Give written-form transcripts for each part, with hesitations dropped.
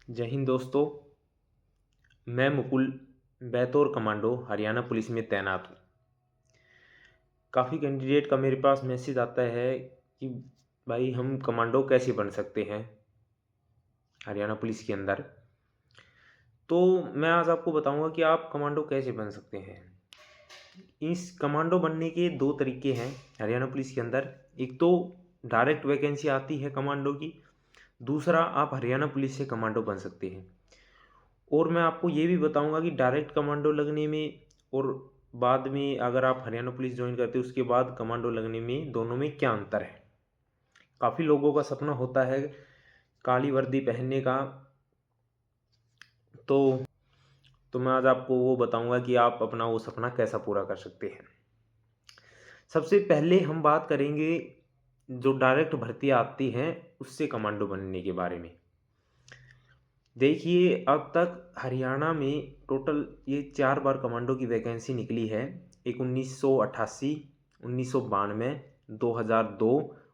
जय हिंद दोस्तों। मैं मुकुल बैतौर कमांडो हरियाणा पुलिस में तैनात हूँ। काफ़ी कैंडिडेट का मेरे पास मैसेज आता है कि भाई हम कमांडो कैसे बन सकते हैं हरियाणा पुलिस के अंदर। तो मैं आज आपको बताऊंगा कि आप कमांडो कैसे बन सकते हैं। इस कमांडो बनने के दो तरीके हैं हरियाणा पुलिस के अंदर। एक तो डायरेक्ट वैकेंसी आती है कमांडो की, दूसरा आप हरियाणा पुलिस से कमांडो बन सकते हैं। और मैं आपको ये भी बताऊंगा कि डायरेक्ट कमांडो लगने में और बाद में अगर आप हरियाणा पुलिस ज्वाइन करते हो उसके बाद कमांडो लगने में दोनों में क्या अंतर है। काफ़ी लोगों का सपना होता है काली वर्दी पहनने का। तो तो मैं आज आपको वो बताऊंगा कि आप अपना वो सपना कैसा पूरा कर सकते हैं। सबसे पहले हम बात करेंगे जो डायरेक्ट भर्ती आती हैं उससे कमांडो बनने के बारे में। देखिए, अब तक हरियाणा में टोटल ये 4 बार कमांडो की वैकेंसी निकली है। एक 1988, 1992, 2002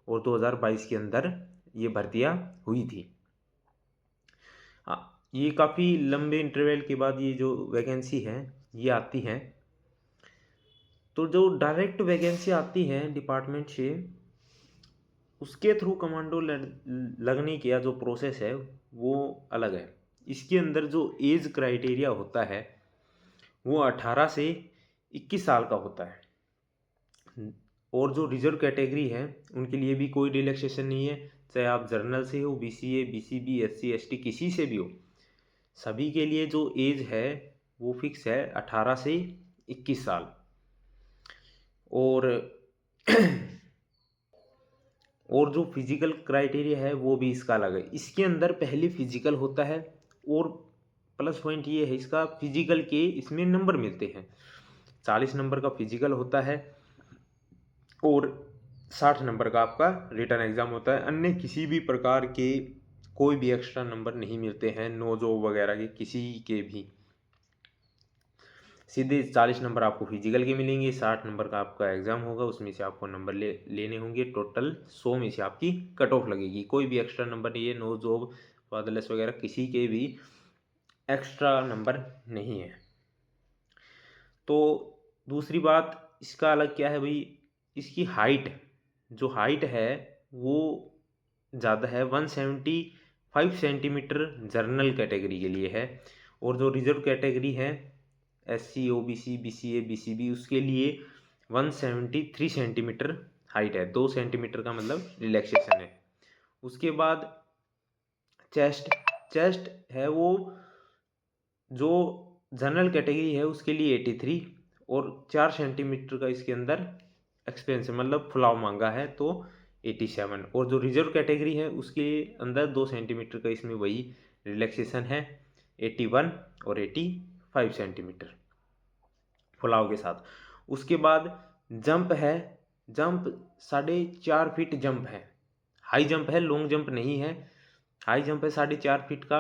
और 2022 के अंदर ये भर्तियां हुई थी। ये काफ़ी लंबे इंटरवल के बाद ये जो वैकेंसी है ये आती हैं। तो जो डायरेक्ट वैकेंसी आती है डिपार्टमेंट से, उसके थ्रू कमांडो लगने का जो प्रोसेस है वो अलग है। इसके अंदर जो एज क्राइटेरिया होता है वो 18 से 21 साल का होता है। और जो रिजर्व कैटेगरी है उनके लिए भी कोई रिलैक्सेशन नहीं है, चाहे आप जर्नल से हो, बीसीए, बीसीबी, एससी, एसटी किसी से भी हो। सभी के लिए जो एज है वो फिक्स है 18 से 21 साल। और और जो फिजिकल क्राइटेरिया है वो भी इसका अलग है। इसके अंदर पहले फिजिकल होता है और प्लस पॉइंट ये है इसका, फिजिकल के इसमें नंबर मिलते हैं। 40 नंबर का फिजिकल होता है और 60 नंबर का आपका रिटर्न एग्ज़ाम होता है। अन्य किसी भी प्रकार के कोई भी एक्स्ट्रा नंबर नहीं मिलते हैं, नो जॉब वगैरह के किसी के भी। सीधे 40 नंबर आपको फिजिकल के मिलेंगे, 60 नंबर का आपका एग्ज़ाम होगा, उसमें से आपको नंबर लेने होंगे। टोटल 100 में से आपकी कट ऑफ लगेगी। कोई भी एक्स्ट्रा नंबर नहीं है, नो जॉब, फादरलेस वगैरह किसी के भी एक्स्ट्रा नंबर नहीं है। तो दूसरी बात इसका अलग क्या है भाई, इसकी हाइट, जो हाइट है वो ज़्यादा है, 175 सेंटीमीटर जर्नल कैटेगरी के लिए है। और जो रिजर्व कैटेगरी है एससी, ओबीसी, बीसीए, बीसीबी, उसके लिए 173 सेंटीमीटर हाइट है। 2 सेंटीमीटर का मतलब रिलैक्सेशन है। उसके बाद चेस्ट, चेस्ट है वो जो जनरल कैटेगरी है उसके लिए 83 और 4 सेंटीमीटर का इसके अंदर एक्सपेंसिव मतलब फुलाव मांगा है तो 87। और जो रिजर्व कैटेगरी है उसके अंदर 2 सेंटीमीटर का इसमें वही रिलैक्सेशन है, 81 और 85 सेंटीमीटर फुलाव के साथ। उसके बाद जंप है, जंप 4.5 फीट जंप है। हाई जंप है, लॉन्ग जंप नहीं है। हाई जंप है 4.5 फीट का।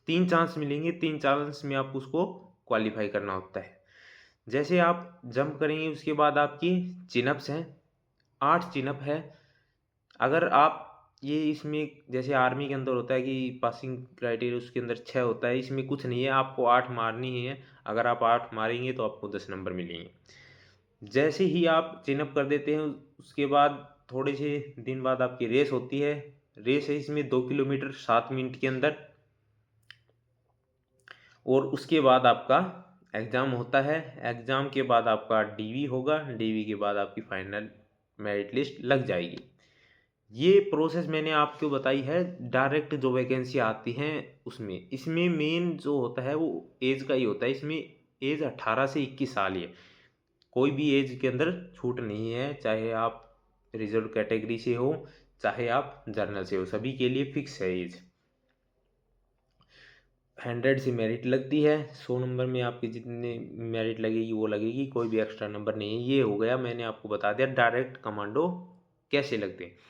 3 चांस मिलेंगे, 3 चांस में आप उसको क्वालिफाई करना होता है। जैसे आप जंप करेंगे उसके बाद आपकी चिनअप्स हैं, 8 चिनअप है। अगर आप ये इसमें जैसे आर्मी के अंदर होता है कि पासिंग क्राइटेरिया उसके अंदर 6 होता है, इसमें कुछ नहीं है, आपको 8 मारनी ही है। अगर आप 8 मारेंगे तो आपको 10 नंबर मिलेंगे। जैसे ही आप चिनअप कर देते हैं उसके बाद थोड़े से दिन बाद आपकी रेस होती है। रेस है इसमें 2 किलोमीटर 7 मिनट के अंदर। और उसके बाद आपका एग्ज़ाम होता है। एग्ज़ाम के बाद आपका डीवी होगा, डीवी के बाद आपकी फाइनल मेरिट लिस्ट लग जाएगी। ये प्रोसेस मैंने आपको बताई है डायरेक्ट जो वैकेंसी आती हैं उसमें। इसमें मेन जो होता है वो एज का ही होता है। इसमें एज 18 से 21 साल ही है, कोई भी एज के अंदर छूट नहीं है। चाहे आप रिजर्व कैटेगरी से हो, चाहे आप जर्नल से हो, सभी के लिए फिक्स है एज। 100 से मेरिट लगती है, 100 नंबर में आपकी जितने मेरिट लगेगी वो लगेगी, कोई भी एक्स्ट्रा नंबर नहीं है। ये हो गया, मैंने आपको बता दिया डायरेक्ट कमांडो कैसे लगते हैं।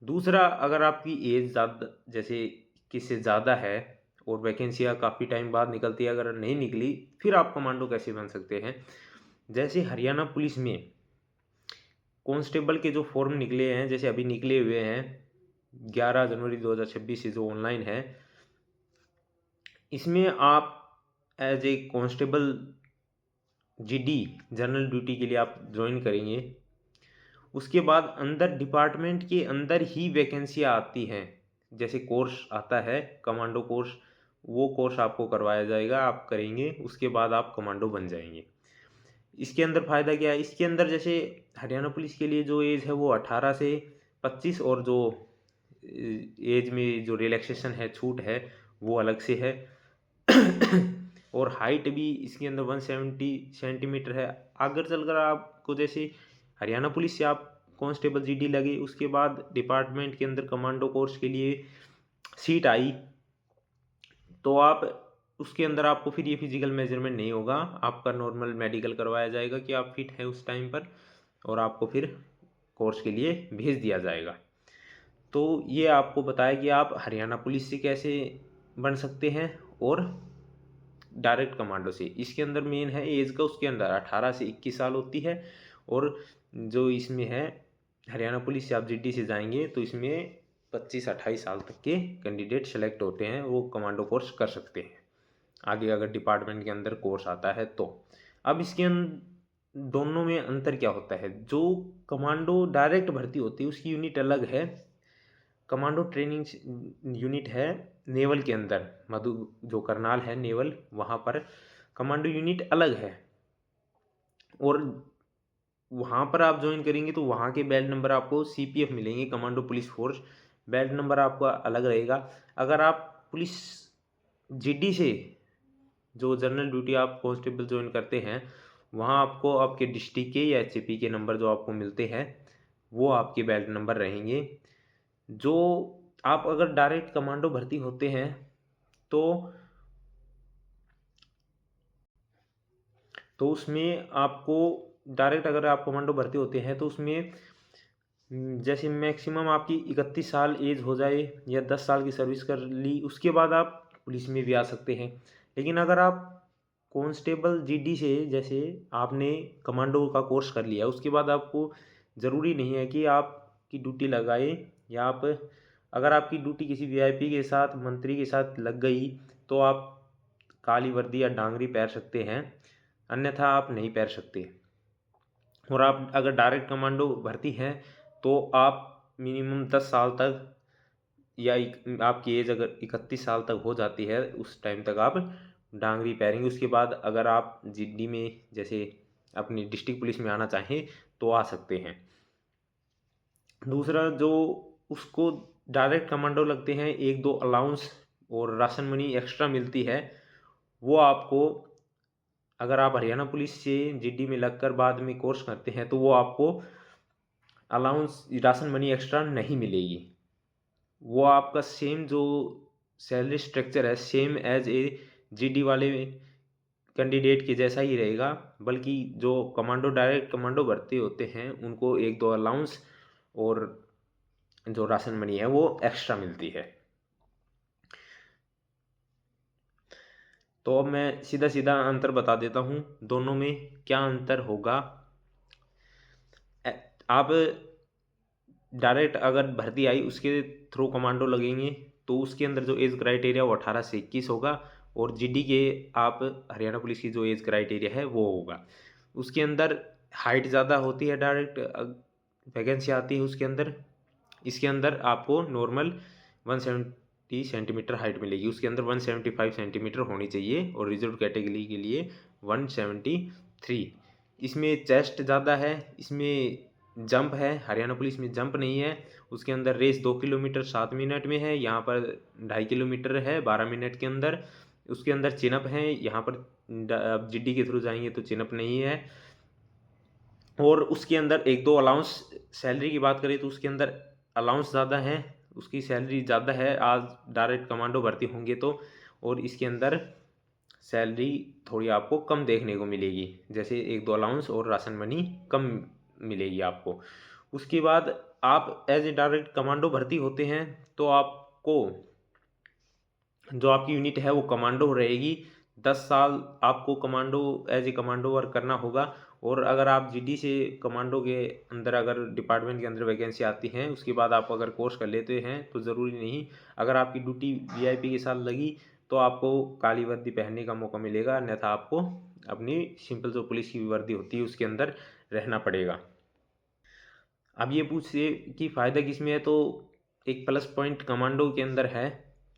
दूसरा, अगर आपकी एज ज़्यादा जैसे किससे ज़्यादा है और वैकेंसियाँ काफ़ी टाइम बाद निकलती है, अगर नहीं निकली फिर आप कमांडो कैसे बन सकते हैं। जैसे हरियाणा पुलिस में कांस्टेबल के जो फॉर्म निकले हैं, जैसे अभी निकले हुए हैं 11 जनवरी 2026 से जो ऑनलाइन है, इसमें आप as a constable GD general duty के लिए आप ज्वाइन करेंगे। उसके बाद अंदर डिपार्टमेंट के अंदर ही वैकेंसियाँ आती हैं, जैसे कोर्स आता है कमांडो कोर्स, वो कोर्स आपको करवाया जाएगा, आप करेंगे, उसके बाद आप कमांडो बन जाएंगे। इसके अंदर फ़ायदा क्या है, इसके अंदर जैसे हरियाणा पुलिस के लिए जो एज है वो 18 से 25, और जो एज में जो रिलैक्सेशन है, छूट है, वो अलग से है। और हाइट भी इसके अंदर 170 सेंटीमीटर है। अगर चलकर आपको जैसे हरियाणा पुलिस से आप कांस्टेबल जीडी लगे, उसके बाद डिपार्टमेंट के अंदर कमांडो कोर्स के लिए सीट आई, तो आप उसके अंदर आपको फिर ये फिजिकल मेजरमेंट नहीं होगा, आपका नॉर्मल मेडिकल करवाया जाएगा कि आप फिट हैं उस टाइम पर, और आपको फिर कोर्स के लिए भेज दिया जाएगा। तो ये आपको बताया कि आप हरियाणा पुलिस से कैसे बन सकते हैं और डायरेक्ट कमांडो से। इसके अंदर मेन है एज का, उसके अंदर 18 से 21 साल होती है, और जो इसमें है हरियाणा पुलिस से आप जीडी से जाएंगे तो इसमें 25-28 साल तक के कैंडिडेट सेलेक्ट होते हैं, वो कमांडो कोर्स कर सकते हैं आगे, अगर डिपार्टमेंट के अंदर कोर्स आता है तो। अब इसके दोनों में अंतर क्या होता है, जो कमांडो डायरेक्ट भर्ती होती है उसकी यूनिट अलग है, कमांडो ट्रेनिंग यूनिट है नेवल के अंदर, मधु जो करनाल है नेवल, वहाँ पर कमांडो यूनिट अलग है, और वहाँ पर आप ज्वाइन करेंगे तो वहाँ के बेल्ट नंबर आपको सीपीएफ मिलेंगे, commando police force, belt number आपका अलग रहेगा। अगर आप पुलिस जीडी से जो जनरल ड्यूटी आप कांस्टेबल ज्वाइन करते हैं, वहाँ आपको आपके डिस्ट्रिक्ट के या एचपी के नंबर जो आपको मिलते हैं वो आपके बेल्ट नंबर रहेंगे। जो आप अगर डायरेक्ट कमांडो भर्ती होते हैं तो उसमें आपको डायरेक्ट, अगर आप कमांडो भर्ती होते हैं तो उसमें जैसे मैक्सिमम आपकी 31 साल एज हो जाए या 10 साल की सर्विस कर ली, उसके बाद आप पुलिस में भी आ सकते हैं। लेकिन अगर आप कांस्टेबल जीडी से, जैसे आपने कमांडो का कोर्स कर लिया, उसके बाद आपको ज़रूरी नहीं है कि आपकी ड्यूटी लगाए, या आप अगर आपकी ड्यूटी किसी वीआईपी के साथ, मंत्री के साथ लग गई, तो आप काली वर्दी या डांगरी पहन सकते हैं, अन्यथा आप नहीं पहन सकते। और आप अगर डायरेक्ट कमांडो भर्ती हैं तो आप मिनिमम 10 साल तक, या आपकी एज अगर 31 साल तक हो जाती है उस टाइम तक आप डांगरी पहनेंगे। उसके बाद अगर आप जीडी में जैसे अपनी डिस्ट्रिक्ट पुलिस में आना चाहें तो आ सकते हैं। दूसरा, जो उसको डायरेक्ट कमांडो लगते हैं, 1-2 अलाउंस और राशन मनी एक्स्ट्रा मिलती है, वो आपको अगर आप हरियाणा पुलिस से जीडी में लगकर बाद में कोर्स करते हैं तो वो आपको अलाउंस राशन मनी एक्स्ट्रा नहीं मिलेगी। वो आपका सेम जो सैलरी स्ट्रक्चर है, सेम एज ए जीडी वाले कैंडिडेट के जैसा ही रहेगा, बल्कि जो कमांडो डायरेक्ट कमांडो भर्ती होते हैं उनको 1-2 अलाउंस और जो राशन मनी है वो एक्स्ट्रा मिलती है। तो अब मैं सीधा सीधा अंतर बता देता हूँ दोनों में क्या अंतर होगा। आप डायरेक्ट अगर भर्ती आई उसके थ्रू कमांडो लगेंगे तो उसके अंदर जो एज क्राइटेरिया वो 18 से 21 होगा, और जीडी के आप हरियाणा पुलिस की जो एज क्राइटेरिया है वो होगा। उसके अंदर हाइट ज़्यादा होती है, डायरेक्ट वैकेंसी आती है उसके अंदर। इसके अंदर आपको नॉर्मल 170 सेंटीमीटर हाइट मिलेगी, उसके अंदर 175 सेंटीमीटर होनी चाहिए, और रिजर्व कैटेगरी के लिए 173। इसमें चेस्ट ज़्यादा है, इसमें जंप है, हरियाणा पुलिस में जंप नहीं है। उसके अंदर रेस 2 किलोमीटर 7 मिनट में है, यहाँ पर 2.5 किलोमीटर है 12 मिनट के अंदर। उसके अंदर चिनअप है, यहाँ पर जीडी के थ्रू जाएंगे तो चिनअप नहीं है। और उसके अंदर 1-2 अलाउंस, सैलरी की बात करें तो उसके अंदर अलाउंस ज़्यादा है, उसकी सैलरी ज़्यादा है आज डायरेक्ट कमांडो भर्ती होंगे तो। और इसके अंदर सैलरी थोड़ी आपको कम देखने को मिलेगी, जैसे 1-2 अलाउंस और राशन मनी कम मिलेगी आपको। उसके बाद आप एज ए डायरेक्ट कमांडो भर्ती होते हैं तो आपको जो आपकी यूनिट है वो कमांडो रहेगी। 10 साल आपको commando as a commando work करना होगा। और अगर आप जीडी से कमांडो के अंदर अगर डिपार्टमेंट के अंदर वैकेंसी आती हैं उसके बाद आप अगर कोर्स कर लेते हैं तो ज़रूरी नहीं, अगर आपकी ड्यूटी वीआईपी के साथ लगी तो आपको काली वर्दी पहनने का मौका मिलेगा, अन्यथा आपको अपनी सिंपल जो पुलिस की वर्दी होती है उसके अंदर रहना पड़ेगा। अब ये पूछिए कि फ़ायदा किस में है, तो एक प्लस पॉइंट कमांडो के अंदर है,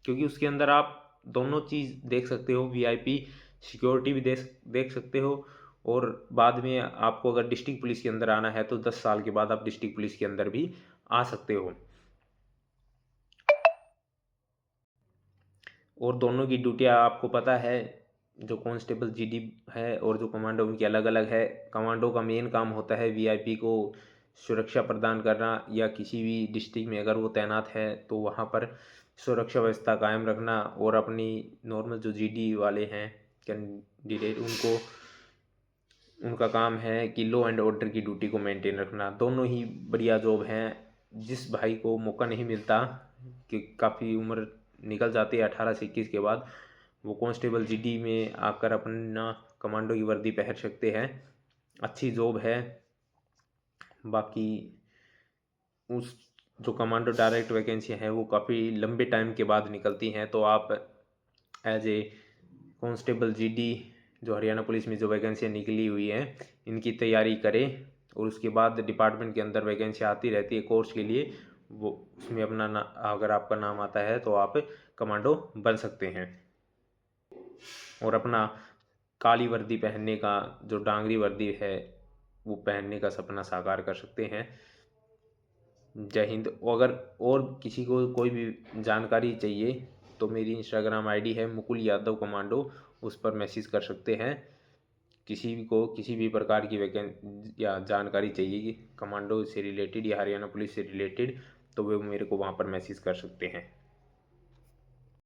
क्योंकि उसके अंदर आप दोनों चीज़ देख सकते हो, वीआईपी सिक्योरिटी भी देख सकते हो, और बाद में आपको अगर डिस्ट्रिक्ट पुलिस के अंदर आना है तो 10 साल के बाद आप डिस्ट्रिक्ट पुलिस के अंदर भी आ सकते हो। और दोनों की ड्यूटियाँ आपको पता है, जो कांस्टेबल जीडी है और जो कमांडो उनकी अलग अलग है। कमांडो का मेन काम होता है वीआईपी को सुरक्षा प्रदान करना, या किसी भी डिस्ट्रिक्ट में अगर वो तैनात है तो वहाँ पर सुरक्षा व्यवस्था कायम रखना, और अपनी नॉर्मल जो जीडी वाले हैं कैंडिडेट, उनका काम है कि लॉ एंड ऑर्डर की ड्यूटी को मेंटेन रखना। दोनों ही बढ़िया जॉब हैं। जिस भाई को मौका नहीं मिलता कि काफ़ी उम्र निकल जाती है 18 से 21 के बाद, वो कांस्टेबल जीडी में आकर अपना कमांडो की वर्दी पहन सकते हैं। अच्छी जॉब है। बाकी उस जो कमांडो डायरेक्ट वैकेंसी है वो काफ़ी लंबे टाइम के बाद निकलती हैं, तो आप एज ए कांस्टेबल जीडी जो हरियाणा पुलिस में जो वैकेंसियाँ निकली हुई हैं इनकी तैयारी करें, और उसके बाद डिपार्टमेंट के अंदर वैकेंसी आती रहती है कोर्स के लिए, वो उसमें अपना अगर आपका नाम आता है तो आप कमांडो बन सकते हैं, और अपना काली वर्दी पहनने का, जो डांगरी वर्दी है, वो पहनने का सपना साकार कर सकते हैं। जय हिंद। अगर और किसी को कोई भी जानकारी चाहिए तो मेरी इंस्टाग्राम आईडी है मुकुल यादव कमांडो, उस पर मैसेज कर सकते हैं। किसी भी को किसी भी प्रकार की या जानकारी चाहिए कि कमांडो से रिलेटेड या हरियाणा पुलिस से रिलेटेड, तो वे मेरे को वहाँ पर मैसेज कर सकते हैं।